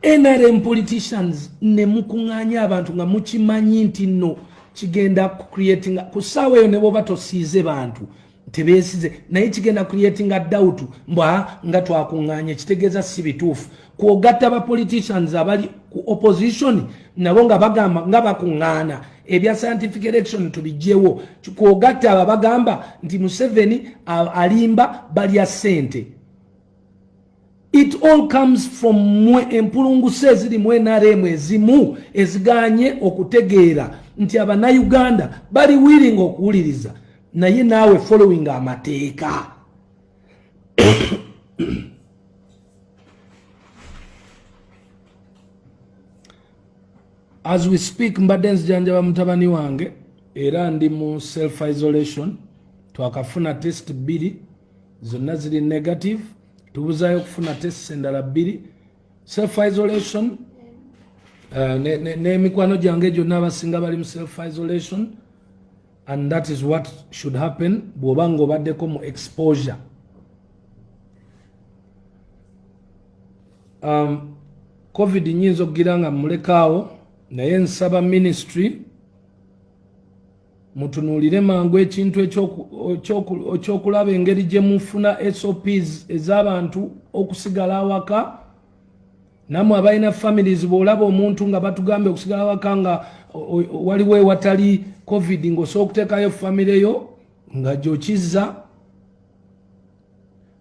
NRM politicians ne mukunganya abantu nga mukimanyi nti no kigenda creating kusawe yo nebo batosize bantu tebesize naye kigenda creating a doubt mbwa nga twakunganya kitegeza si bitufu kuogatta ba politicians abali ku opposition nabo nga bagamba nga bakungana ebya scientific election tubijewo kuogatta abagamba nti Museveni alimba bali ya sente. It all comes from empulungu sezili NRM ezimu eziganye okutegeera nti abana Uganda bali willing okuwuliriza naye nawe following amateeka. As we speak mbadde nzijanjaba mutabani wange era ndi mu self isolation twakafuna test 2 zonna ziri negative tubuzayo kufuna test endala 2 self isolation ne mikwano jange jonna abasinga bali mu self isolation and that is what should happen bwobango baddeko mu exposure. COVID nyinzo giranga mulekaawo naye nsaba ministry mutunulire mangu ekintu ekyokulaba engeri gye mufuna SOPs ez'abantu okusigala awaka namwe abalina families bw'olaba omuntu nga batugambe okusigala awaka nga waliwo ewatali COVID ng'osobola okuteekayo family yo nga gy'okizza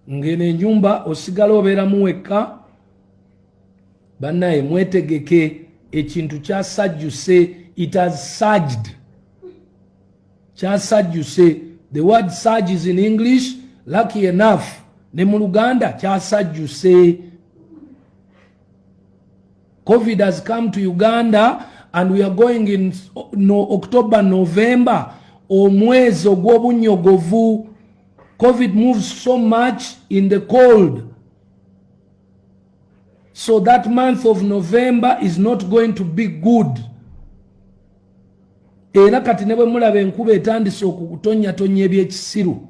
ng'eno ennyumba osigala obeeramu wekka bannaye mwetegeke ekintu kyasajjuse. It has surged. Kyasajjuse. The word surge is in English. Lucky enough ne mu Luganda kyasajjuse. COVID has come to Uganda and we are going in October, November omwezi ogw'obunyogovu. COVID moves so much in the cold. So that month of November is not going to be good. Era kati ne bwe mulaba enkuba etandise okutonnya ebyekisiru.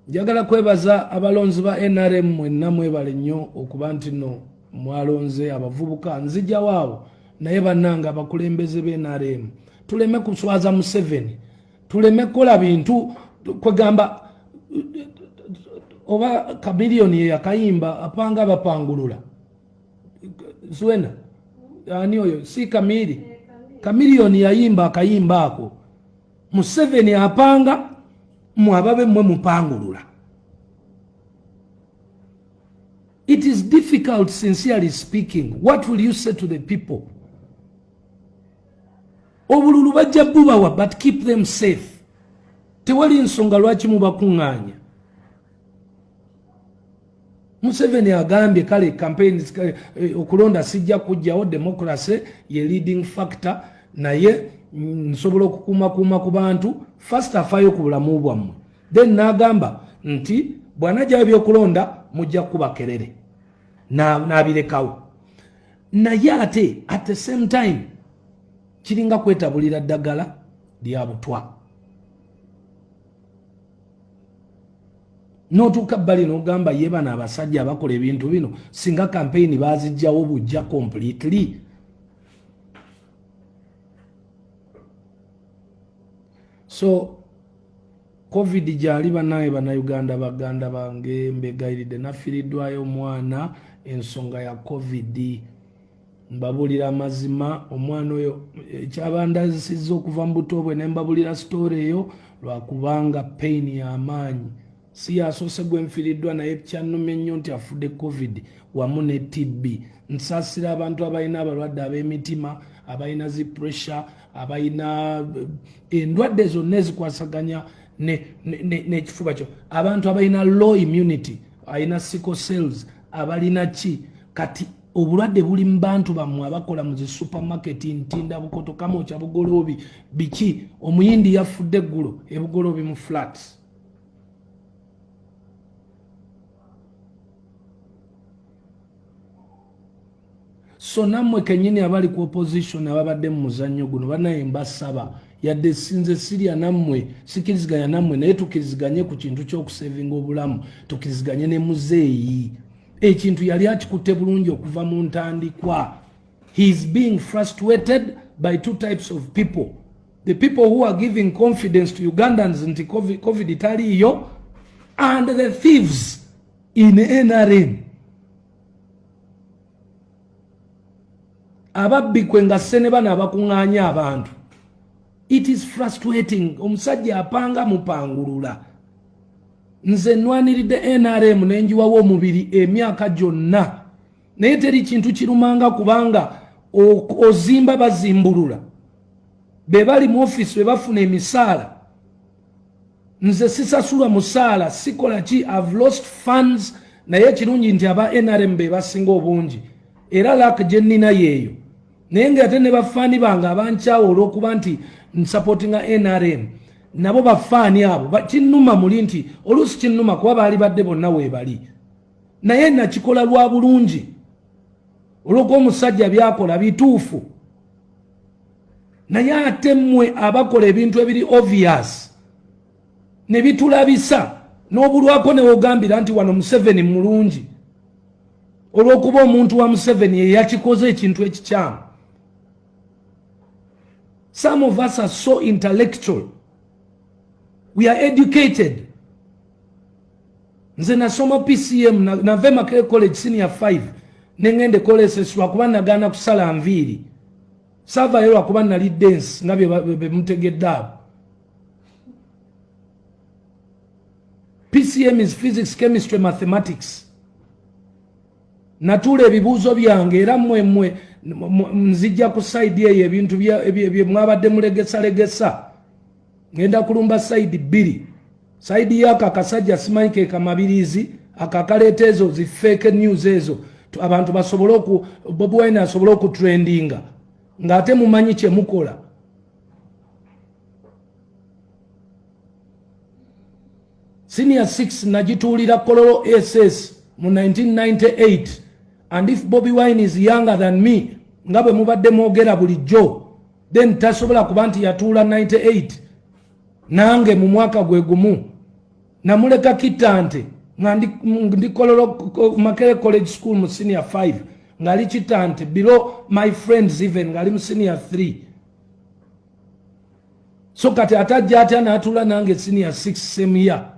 Njagala kwebaza abalonzi ba NRM mwenna mwebale nnyo okuba nti no mwalonze abavubuka nzija waabo naye bannanga abakulembeze b'NRM tuleme kuswaza Museveni. Tuleme kola bintu kwegamba oba kamilioni yakayimba apanga bapangulula Zuena ani oyo si kamilioni yayimba akayimba ako Museveni apanga mwababe mwe mupangulula. It is difficult, sincerely speaking. What will you say to the people? Obululu bajja bubawa but keep them safe. Tewali nsonga lwaki mubakunganya. Museveni agambye kale campaigns okulonda sijja kujjawo democracy ye leading factor naye nsobola okukuma ku bantu first afayo ku bulamu bwammwe then nagamba nti bwanajja ebyokulonda mujja kuba kerere nabirekawo naye ate at the same time kiringa kwetabulira ddagala lya butwa. Notuuka bbali n'ogamba ye bano abasajja abakola ebintu bino singa campaign bazijjawo bujja completely. So COVID jali banaye Uganda baganda bange mbegayiride nafiridwayo omwana ensonga ya COVID. Mbabulira mazima omwana oyo ekyabandazisiza okuva mu buto bwe ne mbabulira story eyo lwakubanga pain ya amaanyi. Si yasoose gwe nfiiriddwa naye kyannumye nnyo nti afudde COVID wamu ne TB. Nsasira abantu abalina abalwadde ab'emitima, abalina zi pressure, abalina endwadde zonna ezikwasaganya n'ekifuba kyo, abantu abalina low immunity, alina sickle cells, abalina ki kati obulwadde buli mu bantu bammwe abakola mu zi supermarket ntinda bukoto kamokya bugoloobi biki. Omuyindi yafudde eggulo ebugoloobi mu flats. So nammwe kenyini abali ku opposition ababadde mu muzannyo guno banaye mbasaba yadde sinze sirya nammwe sikiriziganya nammwe naye tukiriziganye ku kintu ky'okusevinga obulamu tukiriziganye ne muzeeyi ekintu yali akikutte bulungi okuva mu ntandikwa. He is being frustrated by two types of people. The people who are giving confidence to Ugandans nti COVID italiyo, and the thieves in NRM. Ababbi kwenga seneba na bakunganya abantu. It is frustrating. Omusajja apanga mupangulula. Nze nwaniride NRM nenjiwawo omubiri emyaka gyonna. Naye teri kintu kirumanga kubanga ozimba bazimbulula. Be bali mu office be bafuna emisaala. Nze sisasula musaala sikola ki, I've lost funds, naye kirungi nti aba NRM be basinga obungi. Era lak jennina yeeyo. Naye ngate ne bafaani bange abankyawo olw'okuba nti nsupportinga NRM. Nabo bafaani abo kinnuma muli nti oluusi kinnuma kuba baali badde bonna weebali. Naye nakikola lwa bulungi. Olw'okuba omusajja byakola bituufu. Naye ate mmwe abakola ebintu ebiri obvious ne bitulabisa n'obulwako ne wogambira nti wano Museveni mulungi olw'okuba omuntu wa Museveni ye yakikoze ekintu ekikyamu. Some of us are so intellectual. We are educated. Nze nasoma PCM na Vema College Senior 5 nengende koleseswa kuba nagana kusala nviiri. Sava yero akuba nali dance nga be mutegedde abo. PCM is physics, chemistry, mathematics. Natule ebibuuzo byange era mmwe nzijja ku side eyo ebintu bye mwabadde mulegesa. Ngenda kulumba side 2. Side yaka akasajja simanyi kamabirizi akakaleeta ezo zi fake news ezo abantu basobole Bobi Wine asobole okutrendinga ng'ate mumanyi kye mukola. Senior 6 najituulira Kololo SS mu 1998, and if Bobi Wine is younger than me nga bwe mubadde mwogera bulijjo, then tasobola kuba nti yatuula 98 nange mu mwaka gwe gumu. Namuleka kitante nga ndi Kololo Makere College School mu senior 5 ngali kitante below my friends even ngali mu senior 3. So kati atajja atya n'atuula nange senior 6 same year.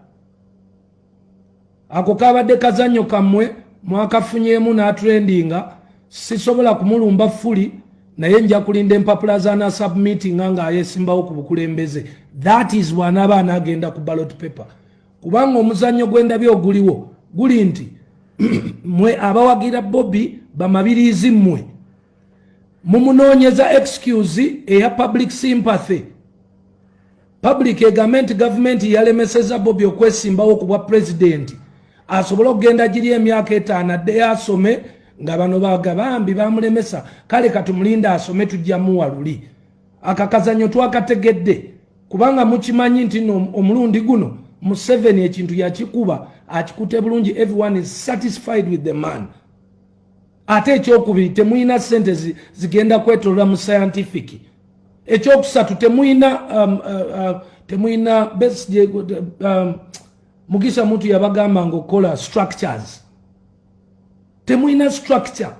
Ako kabadde kazanyo kamwe mwakafunyemu n'atrendinga, sisobola kumulumba fuli naye nja kulinda empapula za submitting nga ayesimbawo ku bukulembeze. That is wanaba anagenda ku ballot paper. Kubanga omuzanyo gwendabye oguliwo guli nti mwe abawagira Bobby bamabirizi mmwe mumunoonyeza excuse eya public sympathy. Public government yalemeseza Bobby okwesimbawo ku bwa president. Asobola okugenda giri emyaka 5 adde asome nga bano bagabambi bamulemesa, kale katumulinda asome tujja muwaluli. Akakazanyo twakategedde kubanga mukimanyi nti omulundi guno Museveni ekintu yakikuba akikute bulungi. Everyone is satisfied with the man. Ate ekyokubiri temuyina sente zigenda kwetolola mu scientific. Ekyokusatu temuyina best Mugisha muntu yabagamba ngokola structures. Temuyina structure.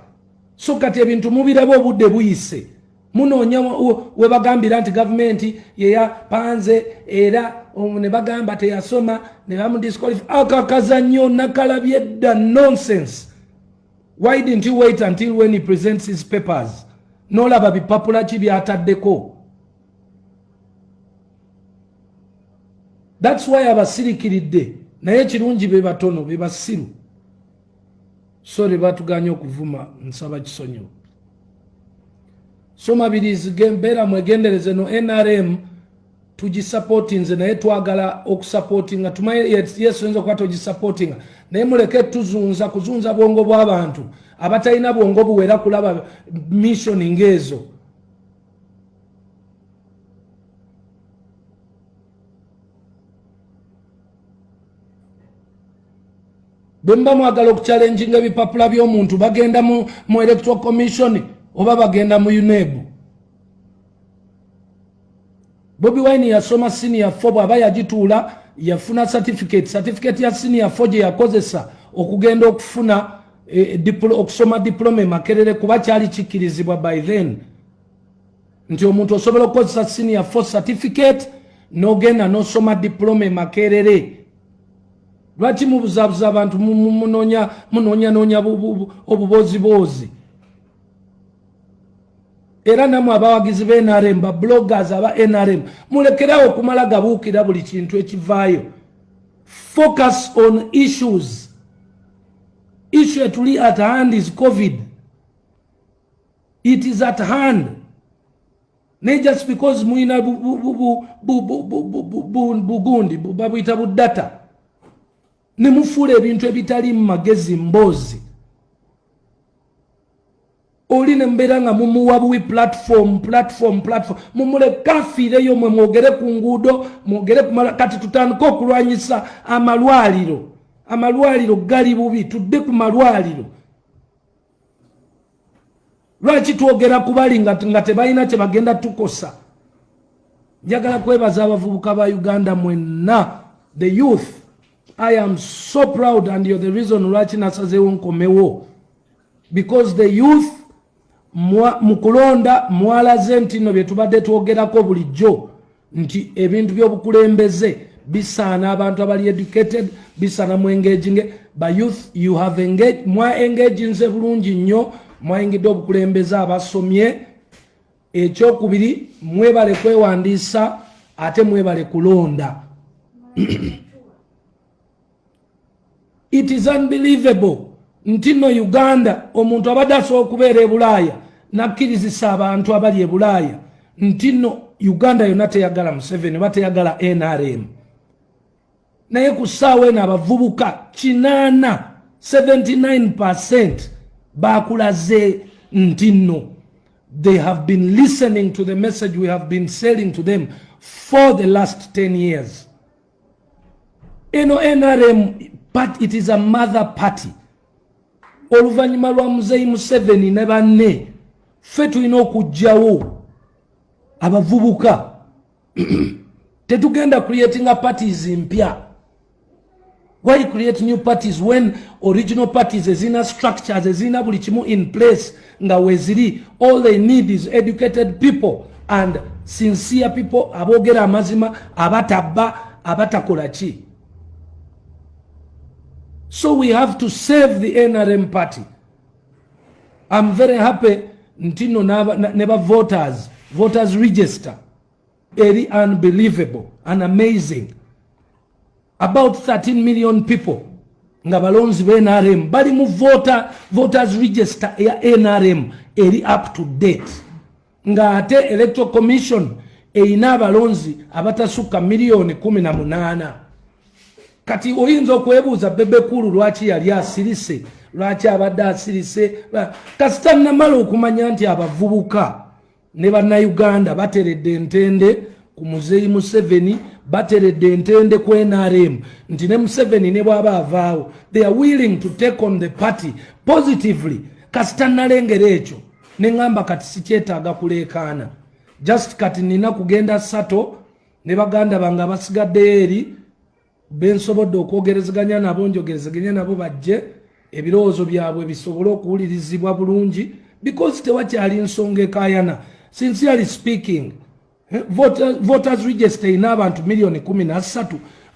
So kati ebintu mubirabo obudde buyise. Munoonya we bagambira nti government yeya panze era ne bagamba teyasoma ne bamudisqualify. Akakazanyo nakalabye dda nonsense. Why didn't you wait until when he presents his papers? Nolaba bipapula ki byataddeko. That's why abasirikiridde naye kirungi be batono be basiru. Sorry batuganya okuvuma, nsaba kisonyo. So mabirizi gembera mwegendereze no NRM tugisupportinze naye twagala okusupportinga tumaye yesu nzo kwato gisupportinga naye muleke kuzunza bwongo bw'abantu abatalina bwongo buwera kulaba mission ngezo. Bemba mwagala okuchallenginga ebipapula by'omuntu bagenda mu electoral commission oba bagenda mu UNEB. Bobi Wine yasoma senior 4 bwaba yagituula yafuna certificate ya senior 4 gye yakozesa okugenda okufuna okusoma diploma Makerere kuba kyali kikkirizibwa by then nti omuntu osobola okukozesa senior 4 certificate n'ogenda n'osoma diploma Makerere. Lwaki mubuzabuza abantu munoonya obubozibozi? Era namwe abawagizi be NRM ba bloggers aba NRM mulekerawo okumala gabuukira buli kintu ekivaayo. Focus on issues. Issue etuli at hand is COVID. It is at hand. Not just because muina bugundi babuyita budata ne mufule ebintu ebitali mu magezi mbozi. Oli ne mbeera nga mumuwabuwi platform mumuleka afiireyo mwe mwogere ku nguudo mwogere kumala kati tutandika okulwanyisa amalwaliro gali bubi tudde ku malwaliro. Lwaki twogera ku bali nga tebalina kye bagenda tukosa? Njagala kwebaza abavubuka ba Uganda mwenna, the youth. I am so proud and you're the reason lwaki nasazeewo nkomewo, because the youth mukulonda mwalaze nti no bye tubadde twogerako bulijjo nti ebintu by'obukulembeze bisaana abantu abali educated, bisaana mu engaging ba youth. You have engaged, mwa engaging nze bulungi nnyo, mwayingidde obukulembeze abasomye. Ekyokubiri mwebale kwewandiisa ate mwebale kulonda. It is unbelievable nti no Uganda omuntu abadde asobola okubeera e Bulaaya nakkirizisa abantu abali e Bulaaya nti no Uganda yonna teyagala Museveni bateyagala NRM. Naye ku ssaawa eno abavubuka 79% bakulaze nti no they have been listening to the message we have been selling to them for the last 10 years. NRM, but it is a mother party. Oluvannyuma lwa Muzeeyi Museveni ne banne ffe tulina okujjawo abavubuka tetugenda creating parties mpya. Why create new parties when original parties ezina structures ezina buli kimu in place nga weziri? All they need is educated people and sincere people abogera amazima abatabba abatakola ki. So we have to save the NRM party. I'm very happy ntino never voters register. Very unbelievable and amazing. About 13 million people nga balonzi be NRM bali mu voters register ya NRM eri up to date. Nga ate electoral commission eina abalonzi abatasuka milioni 18. Kati oyinza okwebuuza Bebekulu lwaki yali asirise, lwaki abadde asirise. Kasita namala okumanya nti abavubuka ne bannayuganda bateredde entende ku Muzeeyi Museveni, bateredde entende ku NRM, nti ne Museveni ne bw'aba avaawo they are willing to take on the party positively. Kasita nalengera ekyo ne ngamba kati sikyetaaga kuleekaana, just kati nina kugenda Sato ne baganda bange abasigadde eri bensobodde okwogerezeganya nabo, njogerezeganya nabo bajje ebirowoozo byabwe bisobole okuwulirizibwa bulungi, because tewakyali nsonga ekaayana. Sincerely speaking, voters register ina abantu milioni 13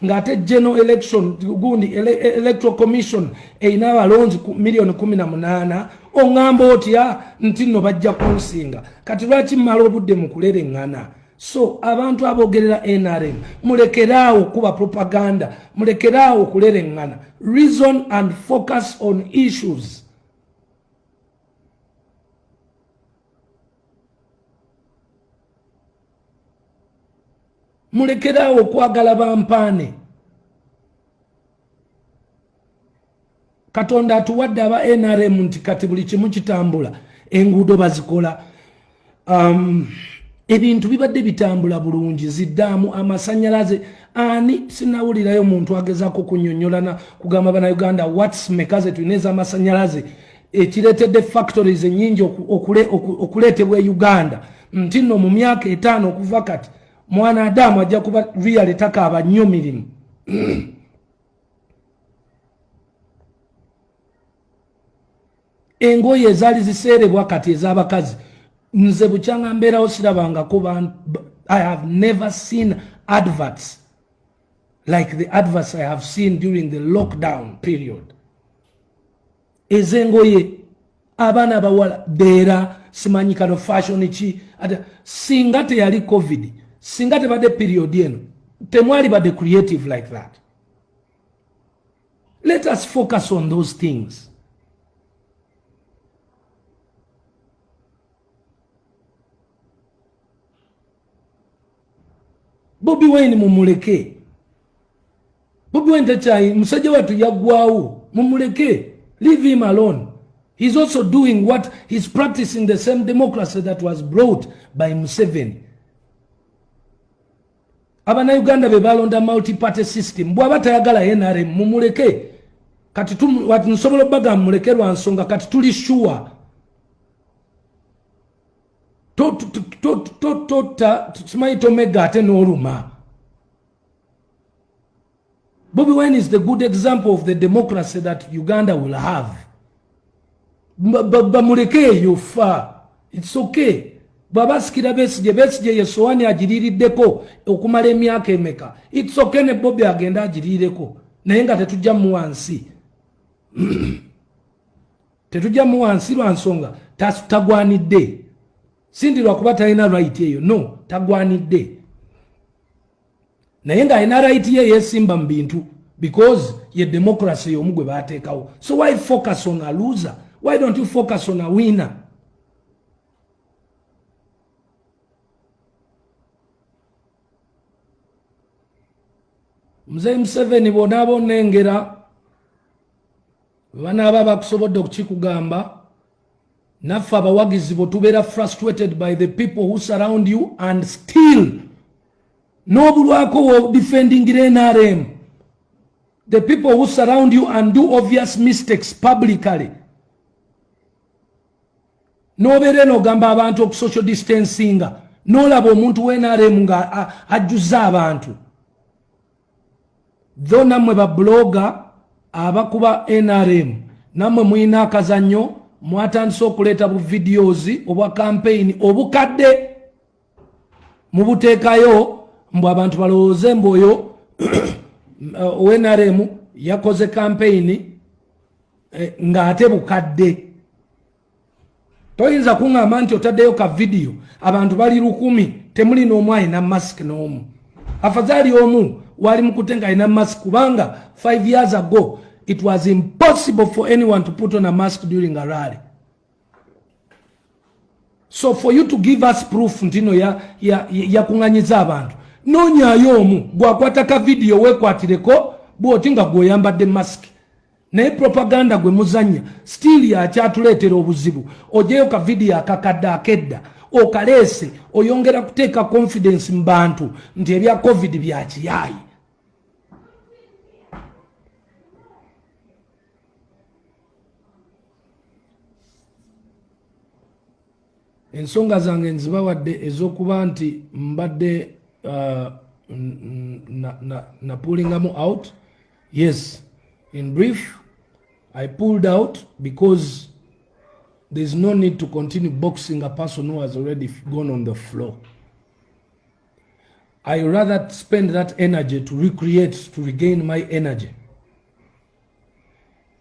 ng'ate general election gundi electoral commission ina abalonzi milioni 18. Ongamba otya nti no bajja kunsinga? Kati lwaki mmala obudde mu kulereŋŋana? So abantu abogerera NRM mulekeraawo kuba propaganda, mulekeraawo kulereŋŋana. Reason and focus on issues. Mulekeraawo kwagala bampaane. Katonda atuwadde aba NRM nti kati buli kimu kitambula, enguudo bazikola, ebintu bibadde bitambula bulungi, ziddaamu, amasannyalaze. Ani sinawulirayo muntu agezaako kunnyonnyolana kugamba bannayuganda what's mekaze tulina ez'amasannyalaze ekireetedde factories ennyingi okuleetebwa e Uganda, nti nno mu myaka 5 okuva kati mwana Adamu ajja kuba really takaaba nnyo mirimu. Engoye ezaali ziseerebwa kati ez'abakazi nze bukyanga mbeerawo sirabangako. I have never seen adverts like the adverts I have seen during the lockdown period. Ezengoye abaana abawala beera simanyi kano fashion ki singa teyali covid singa tebadde period eno temwali badde creative like that. Let us focus on those things. Bobi Wine mumuleke. Bobi Wine tachai musajja watu yaggwawo mumuleke. Leave him alone. He's also doing what he's practicing, the same democracy that was brought by Museveni. Abana Uganda be balonda multi-party system. Bwaba tayagala NRM mumuleke. Kati watu nsobola baga mumuleke lwa nsonga kati tuli sure. Simanyi tomega ate n'oluma. Bobi Wine is the good example of the democracy that Uganda will have. Bamuleke yofa. It's okay. Babasikira Besigye Yesowani agirirideko okumala emyaka emeka. It's okay ne Bobi agenda agirireko. Naye nga tetujja mu wansi. Tetujja mu wansi lwa nsonga tagwanidde. Sindi lwakuba talina right eyo. No, tagwanidde. Naye nga alina right ye yesimba mu bintu because ye democracy y'omugwe baateekawo. So why focus on a loser? Why don't you focus on a winner? Mzee Museveni bonaabo nengera banaaba bakusobodde okukikugamba naffe abawagizi bo tubeera frustrated by the people who surround you and still n'obulwako defending NRM. The people who surround you and do obvious mistakes publicly. Nobeere n'ogamba abantu oku social distancinga n'olaba omuntu w'NRM nga ajjuza abantu. Tho nammwe babloga abakuba NRM nammwe muyina akazannyo mwatandise okuleeta bu videos obwa campaign obukadde mubuteekayo mbu abantu balowooze mboyo NRM yakoze campaign nga ate bukadde. Toyinza kuŋŋamba nti otaddeyo ka video abantu bali 100 temuli n'omu alina mask n'omu. Afadhali omu wali mukutenga alina mask kubanga 5 years ago it was impossible for anyone to put on a mask during a rally. So for you to give us proof ntino ya kunganyiza abantu nonyayo omu gwakwata ka video wekwatireko bwoti nga gwoyambadde mask naye propaganda gwe muzanya still yakyatuleetera obuzibu. Ojeyo ka video akakadde akedda okaleese oyongera kuteeka confidence mu bantu nti ebya covid bya kiyayi. Ensonga zange nzibawadde ez'okuba nti mbadde na pullingamu out. Yes, in brief, I pulled out because there's no need to continue boxing a person who has already gone on the floor. I rather spend that energy to recreate, to regain my energy.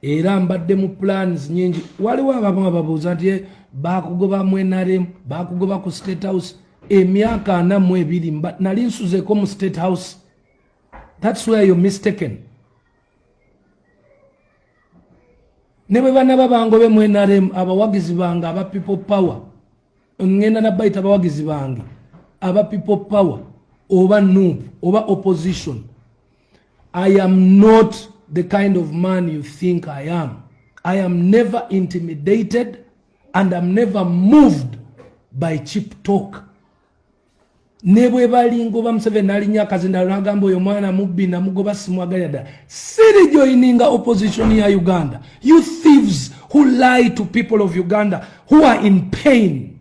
Era mbadde mu plans nyingi. Waliwo abamu ababuuza nti bakugoba mu NRM, bakugoba ku State House. Emyaka 42 nali nsuzeeko mu State House. That's where you're mistaken. Ne bwe bana babangobe mu NRM abawagizi bange aba people power. Ngenda nabayita abawagizi bange aba people power oba noob oba opposition. I am not the kind of man you think I am. I am never intimidated and I'm never moved by cheap talk. Nebwe balingo ba Museveni nalinya kazinda nagamba oyo mwana mubbi na mugoba simwagalada. Siri joininga opposition ya Uganda. You thieves who lie to people of Uganda who are in pain.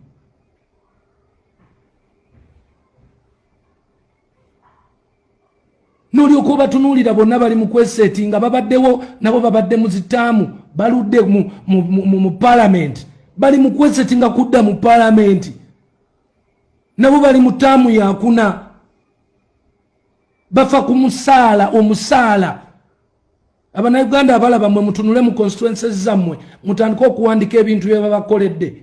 n'olyoka obatunulira bonna bali mu kwesetinga babaddewo nabo babadde mu zitaamu baludde mu parliament bali mu kwesetinga kudda mu parliament nabo bali mu taamu yakuna bafa ku omusaala Abannayuganda abalaba mwe mutunule mu constituencies zammwe mutandika okuwandika ebintu bye babakoledde.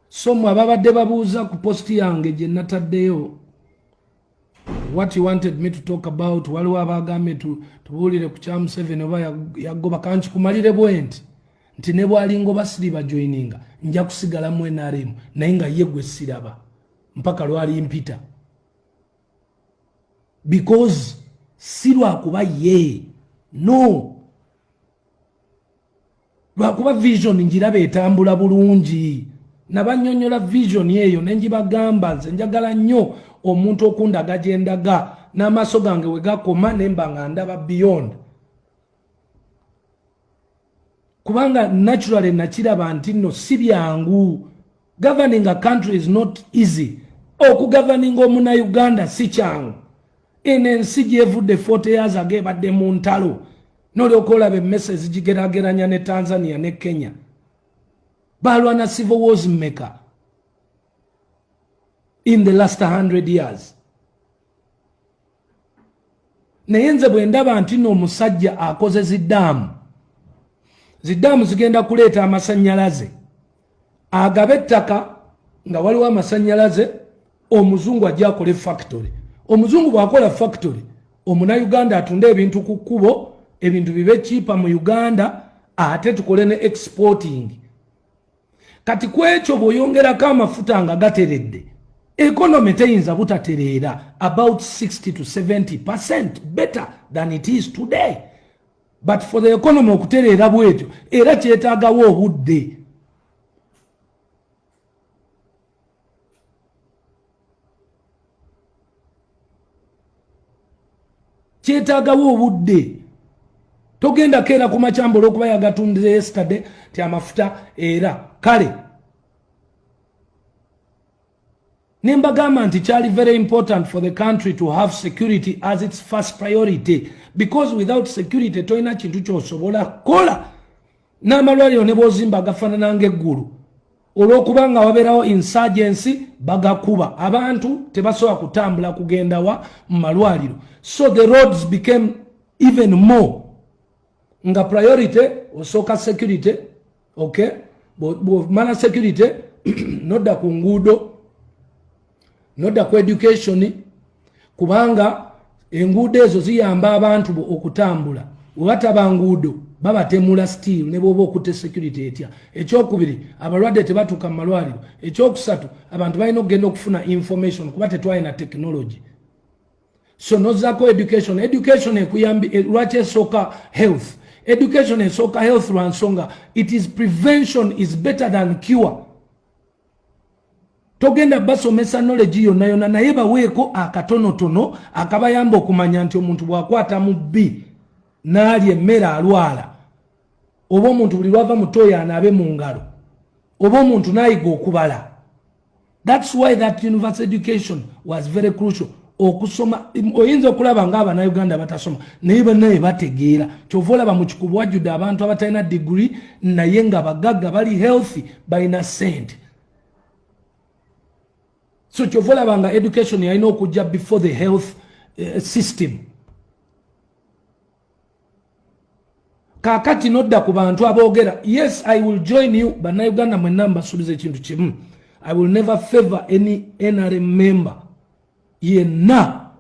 So mwe ababadde babuuza ku posti yange gye nataddeyo what you wanted me to talk about, waliwo abagambye tubuulire ku kya Museveni oba yagoba kanki kumalire bwenti nti ne bwalingo basiri bajoininga nja kusigala mu NRM naye nga ye gwe siraba mpaka lwali mpita because silwakuba ye no lwakuba vision njiraba etambula bulungi nabanyonyola vision yeyo nenjibagamba nze njagala nnyo omuntu okundaga gyendaga n'amaaso gange we gakoma nemba nga ndaba beyond kubanga naturally nakiraba nti nno si byangu. Governing a country is not easy. Okugoverning Uganda si kyangu. Enensi gyevudde 40 years ago badde mu ntalo n'olyoka olaba emmesezi gigerageranya ne Tanzania ne Kenya balwana civil wars mmeka in the last 100 years. Naye nze bwe ndaba nti nno omusajja akoze ziddamu zigenda kuleeta amasannyalaze agabe ettaka nga waliwo amasannyalaze omuzungu ajja akole factory. Omuzungu bw'akola factory Omunayuganda atunde ebintu ku kkubo ebintu bibe cheaper mu Uganda ate tukole ne exporting. Kati kwekyo bw'oyongerako amafuta nga gateredde economy teyinza butatereera about 60 to 70% better than it is today. But for the economy okutereera bwetyo era kyetaagawo obudde. Kyetaagawo obudde. Togenda keera ku makyambolo okuba yagatundire yesterday ti amafuta era kale. Nembagamba nti kyali very important for the country to have security as its first priority because without security toyina kintu kyosobola kola. N'amalwaliro ne bozimba gafaanana ng'eggulu olw'okubanga wabeerawo insurgency bagakuba abantu tebasobola kutambula kugenda wa mu malwaliro. So the roads became even more nga priority osooka security. Okay, bw'omala security nodda ku nguudo nodda ku education kubanga enguudo ezo ziyamba abantu okutambula. Webataba nguudo babatemula steel ne bwoba okutte security etya. Ekyokubiri abalwadde tebatuuka mu malwaliro. Ekyokusatu abantu balina okugenda okufuna information kuba tetwalina technology. So nozako education ekuyambi lwaki esooka health. Education esooka health lwa nsonga it is prevention is better than cure. Togenda basomesa knowledge yonna naye baweeko akatonotono akabayamba okumanya nti omuntu bwakwata mu bbi n'alya emmere alwala oba omuntu buli lwava mu tooyo anaabe mu ngalo oba omuntu n'ayiga okubala. That's why that universal education was very crucial. Okusoma oyinza okulaba ng'Abannayuganda batasoma naye bannaye bategeera. Kyova olaba mu kikubu wajjudde abantu abatalina degree naye nga bagagga bali healthy balina ssente. So kyova olaba nga education yalina okujja before the health system. Kakati nodda ku bantu aboogera yes I will join you Bannayuganda mwenna mbasuubiza ekintu kimu. I will never favor any NRM member yenna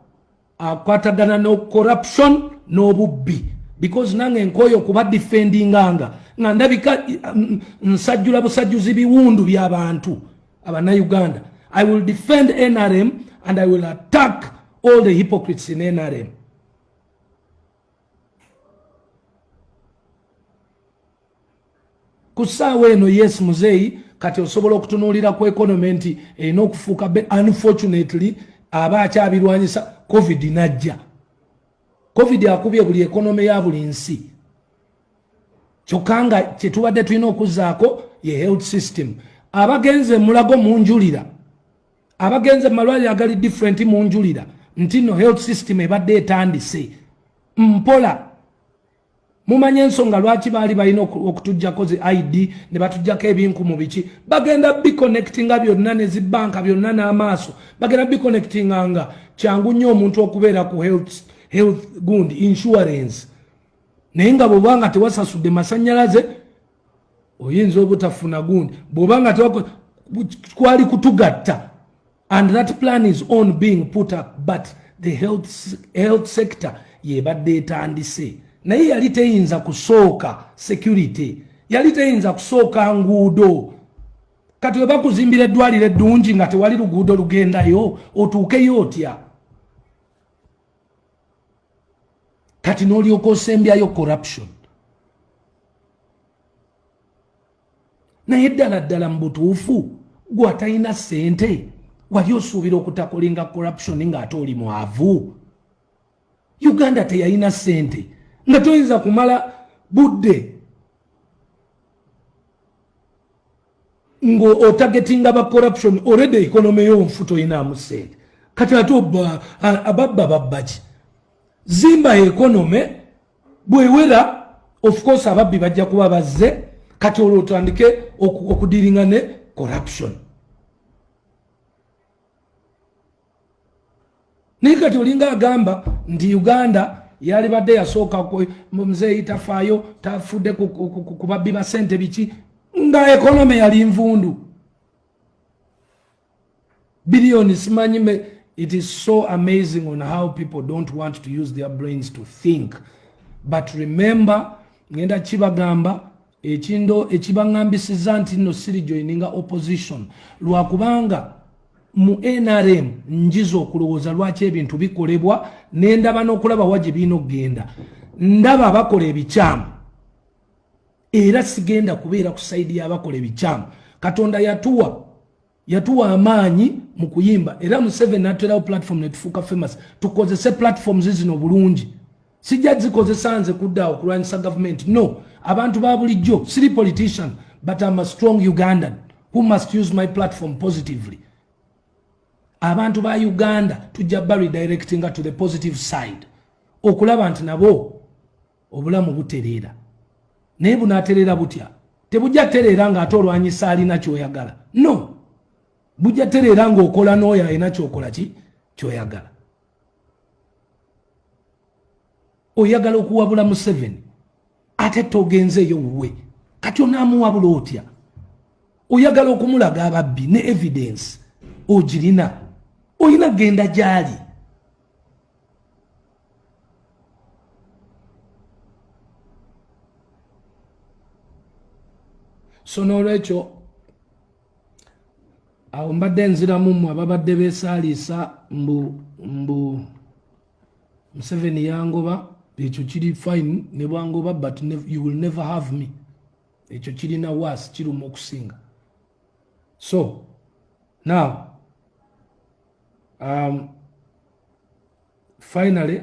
akwatagana no corruption n'obubbi because nange nkoyo kuba defendinganga nga ndabika nsajjula busajjuzi biwundu by'abantu Abannayuganda. I will defend NRM and I will attack all the hypocrites in NRM. Kusaawa eno yes muzeyi kati osobola okutunuulira ku economy nti erina okufuuka unfortunately aba akyabirwanyisa covid najja. Covid akubye buli economy ya buli nsi. Kyokka nga kyetubadde tulina okuzzaako ye health system. Abagenze mulago munjulira abagenze malwaliro agali different mu njulira nti no health system ebadde etandise mpola. Mumanye ensonga lwaki baali balina okutujjako zi ID ne batujjako ebinku mu biki bagenda biconnectinga byonna ne zibanka byonna n'amaaso bagenda biconnectinganga kyangu nnyo omuntu okubeera ku health gundi insurance naye nga bw'obanga tewasasudde masannyalaze oyinza obutafuna gundi bw'obanga kwali kutugatta and that plan is on being put up but the health sector yebadde etandise naye yali teyinza kusooka security yali teyinza kusooka nguudo kati we bakuzimbira eddwaliro eddungi nga tewali luguudo lugendayo otuukeyo otya kati n'olyoka osembyayo corruption naye ddala mu butuufu gwe atalina ssente wali osuubira okutakolinga corruption ng'ate oli mwavu. Uganda teyalina ssente nga toyinza kumala budde ngo otargetinga ba corruption already economy y'onfu toyinaamu ssente kati ate ababba babbaki zimba economy bwewera of course ababbi bajja kuba bazze kati olwo otandike okudiringa ne corruption naye kati olinga agamba nti Uganda yali badde yasooka muzeeyi tafaayo tafudde ku babbi ba ssente biki nga economy yali nvundu billions simanyi. It is so amazing on how people don't want to use their brains to think. But remember, ngenda kibagamba ekindo ekibangambisiza nti no siri joininga opposition lwakubanga mu NRM njizo okulowooza lwaki ebintu bikolebwa n'endaba n'okulaba waje bino genda ndaba abakola ebikyamu era sigenda kubeera ku saidi y'abakola ebikyamu. Katonda yatuwa amaanyi mu kuyimba era mu 7 natwerawo platform netufuuka famous tukozese platforms zino bulungi sijja zikozesa nze kudda okulwanyisa government no abantu ba bulijjo siri politician but I'm a strong Ugandan who must use my platform positively. Abantu ba Uganda tujja redirecting to the positive side okulaba nti nabo obulamu butereera naye bunaatereera butya tebujja tereera nga ate olwanyisa alina kyoyagala no bujja tereera ng'okola n'oyo alina kyokola kyoyagala. Oyagala okuwabula Museveni ate togenzeeyo wuwe kati onaamuwabula otya? Oyagala okumulaga ababbi ne evidence ogirina oyina genda gyali. So n'olwekyo awo mbadde nziramu mmwe ababadde beesaaliisa mbu Museveni yangoba ekyo kiri fine ne bwangoba but you will never have me. Ekyo kirina worse kiruma okusinga. So now finally